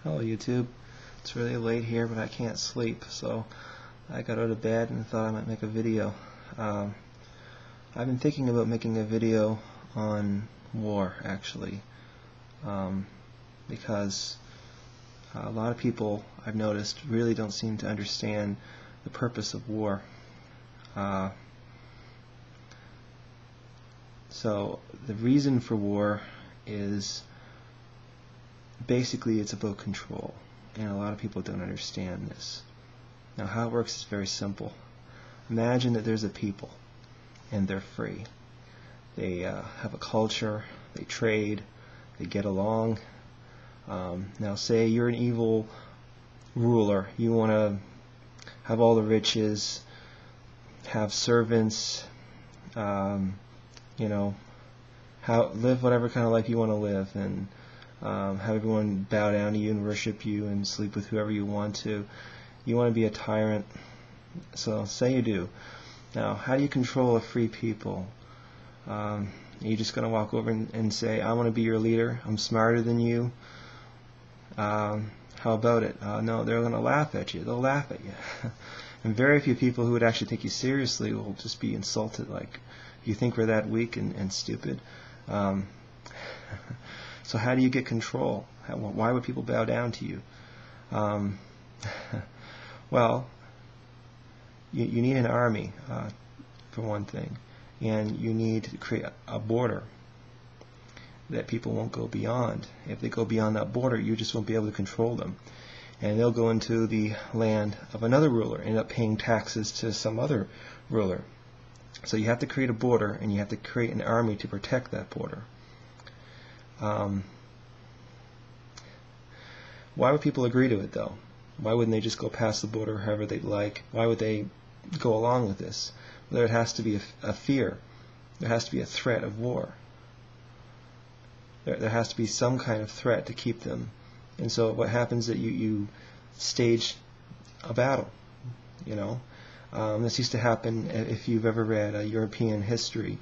Hello YouTube. It's really late here, but I can't sleep, so I got out of bed and thought I might make a video. I've been thinking about making a video on war, actually, because a lot of people, I've noticed, really don't seem to understand the purpose of war. So the reason for war is basically it's about control, and a lot of people don't understand this. Now how it works is very simple. Imagine that there's a people and they're free. They have a culture, they trade, they get along. Now say you're an evil ruler, you want to have all the riches, have servants, live whatever kind of life you want to live, and have everyone bow down to you and worship you and sleep with whoever you want to. You want to be a tyrant. So say you do. Now how do you control a free people? Are you just going to walk over and say, I want to be your leader, I'm smarter than you? How about it? No, they're going to laugh at you. They'll laugh at you. And very few people who would actually take you seriously will just be insulted, like, you think we're that weak and stupid? So how do you get control? Why would people bow down to you? Well, you need an army, for one thing, and you need to create a border that people won't go beyond. If they go beyond that border, you just won't be able to control them, and they'll go into the land of another ruler, end up paying taxes to some other ruler. So you have to create a border, and you have to create an army to protect that border. Why would people agree to it, though? Why wouldn't they just go past the border however they'd like? Why would they go along with this? There has to be a fear. There has to be a threat of war. There has to be some kind of threat to keep them. And so what happens is that you stage a battle, This used to happen if you've ever read European history,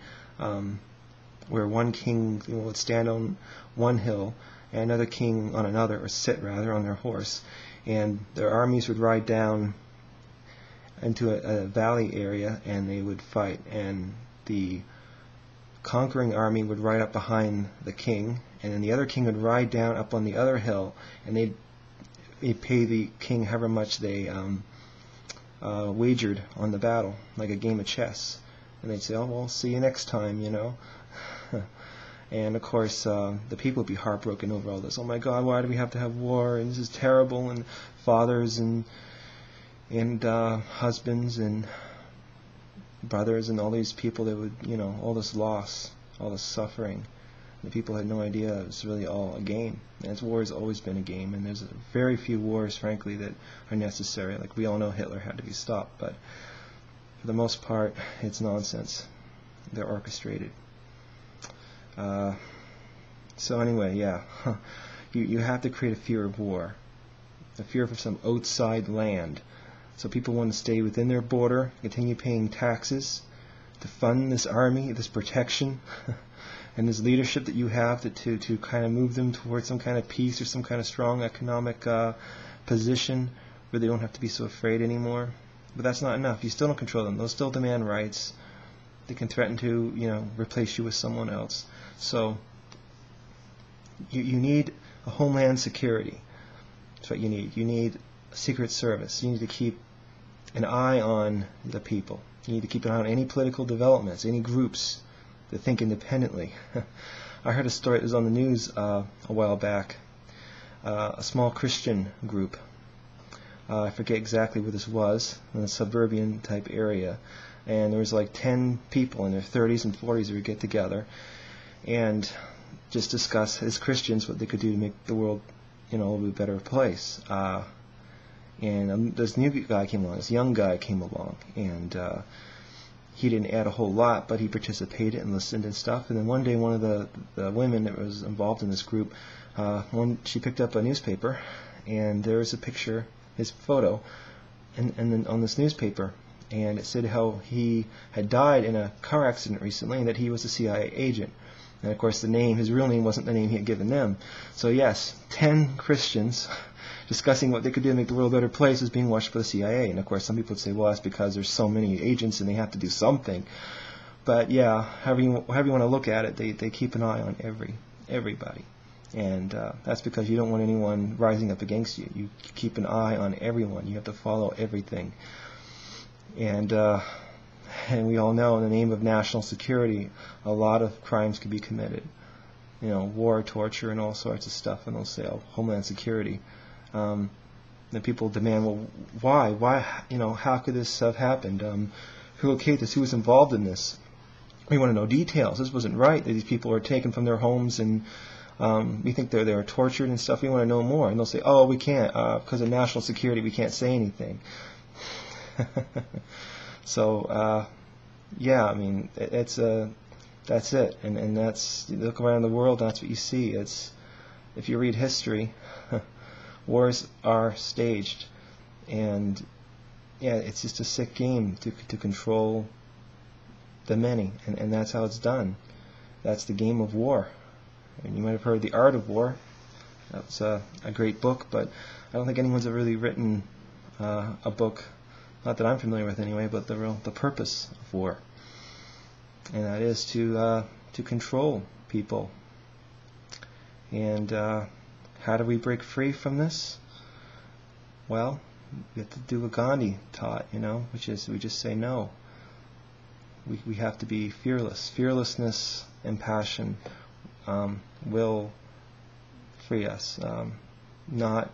where one king would stand on one hill and another king on another, or sit rather, on their horse, and their armies would ride down into a valley area and they would fight, and the conquering army would ride up behind the king, and then the other king would ride down up on the other hill, and they'd pay the king however much they wagered on the battle, like a game of chess. And they'd say, oh, well, see you next time, And of course, the people would be heartbroken over all this. Oh my God, why do we have to have war? And this is terrible. And fathers and husbands and brothers and all these people, they would, all this loss, all this suffering. The people had no idea it was really all a game. And war has always been a game, and there's very few wars, frankly, that are necessary. Like, we all know Hitler had to be stopped, but for the most part, it's nonsense. They're orchestrated. So anyway, yeah, you have to create a fear of war, a fear of some outside land. So people want to stay within their border, continue paying taxes to fund this army, this protection, and this leadership that you have to kind of move them towards some kind of peace or some kind of strong economic position where they don't have to be so afraid anymore. But that's not enough. You still don't control them. They'll still demand rights. They can threaten to, replace you with someone else. So you need a homeland security. That's what you need. You need a secret service. You need to keep an eye on the people. You need to keep an eye on any political developments, any groups that think independently. I heard a story, it was on the news a while back, a small Christian group. I forget exactly where this was, in a suburban type area. And there was like 10 people in their 30s and 40s who would get together and just discuss as Christians what they could do to make the world, a little bit better place. And this new guy came along, this young guy came along, and he didn't add a whole lot, but he participated and listened and stuff. And then one day, one of the women that was involved in this group, she picked up a newspaper, and there was a picture, his photo, and then on this newspaper, and it said how he had died in a car accident recently, and that he was a CIA agent. And of course, his real name wasn't the name he had given them. So yes, 10 Christians discussing what they could do to make the world a better place was being watched by the CIA. And of course, some people would say, well, that's because there's so many agents and they have to do something. But yeah, however you want to look at it, they keep an eye on everybody. And that's because you don't want anyone rising up against you. You keep an eye on everyone. You have to follow everything. And we all know in the name of national security, a lot of crimes can be committed. You know, war, torture, and all sorts of stuff. And they'll say, oh, Homeland Security. Then people demand, well, why? Why? You know, how could this have happened? Who okayed this? Who was involved in this? We want to know details. This wasn't right. These people were taken from their homes, and we think they were tortured and stuff. We want to know more. And they'll say, oh, we can't, because of national security, we can't say anything. So, yeah, I mean, that's it. And that's, you look around the world, that's what you see. It's, if you read history, wars are staged. And, yeah, it's just a sick game to control the many, and that's how it's done. That's the game of war. And you might have heard The Art of War. That's a great book, but I don't think anyone's ever really written a book, not that I'm familiar with anyway, but the purpose of war, and that is to control people. And how do we break free from this? Well, we have to do what Gandhi taught, you know, which is we just say no. We have to be fearless. Fearlessness and passion will free us, not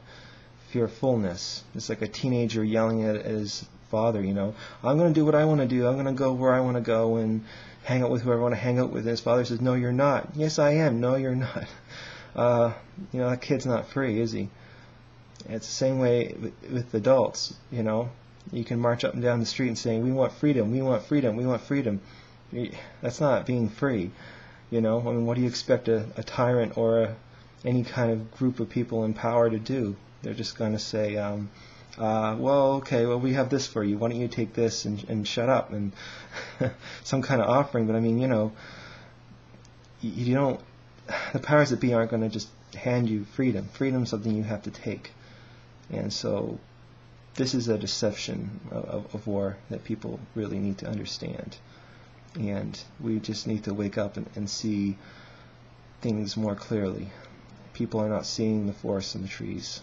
fearfulness. It's like a teenager yelling at his father, you know, I'm going to do what I want to do. I'm going to go where I want to go and hang out with whoever I want to hang out with. And his father says, no, you're not. Yes, I am. No, you're not. You know, that kid's not free, is he? It's the same way with adults, you know. You can march up and down the street and saying, we want freedom, we want freedom, we want freedom. That's not being free. You know, I mean, what do you expect a tyrant or any kind of group of people in power to do? They're just going to say, well, okay, well, we have this for you. Why don't you take this and shut up? And some kind of offering. But I mean, you know, you don't, the powers that be aren't going to just hand you freedom. Freedom is something you have to take. And so this is a deception of war that people really need to understand. And we just need to wake up and see things more clearly. People are not seeing the forest in the trees.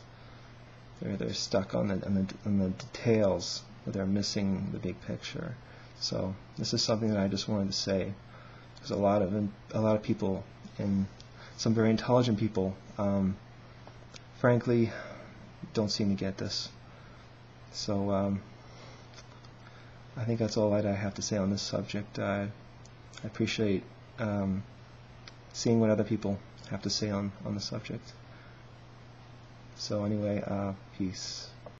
They're stuck on the details, but they're missing the big picture. So this is something that I just wanted to say, because a lot of people, and some very intelligent people, frankly, don't seem to get this. So I think that's all that I have to say on this subject. I appreciate seeing what other people have to say on the subject. So anyway, peace.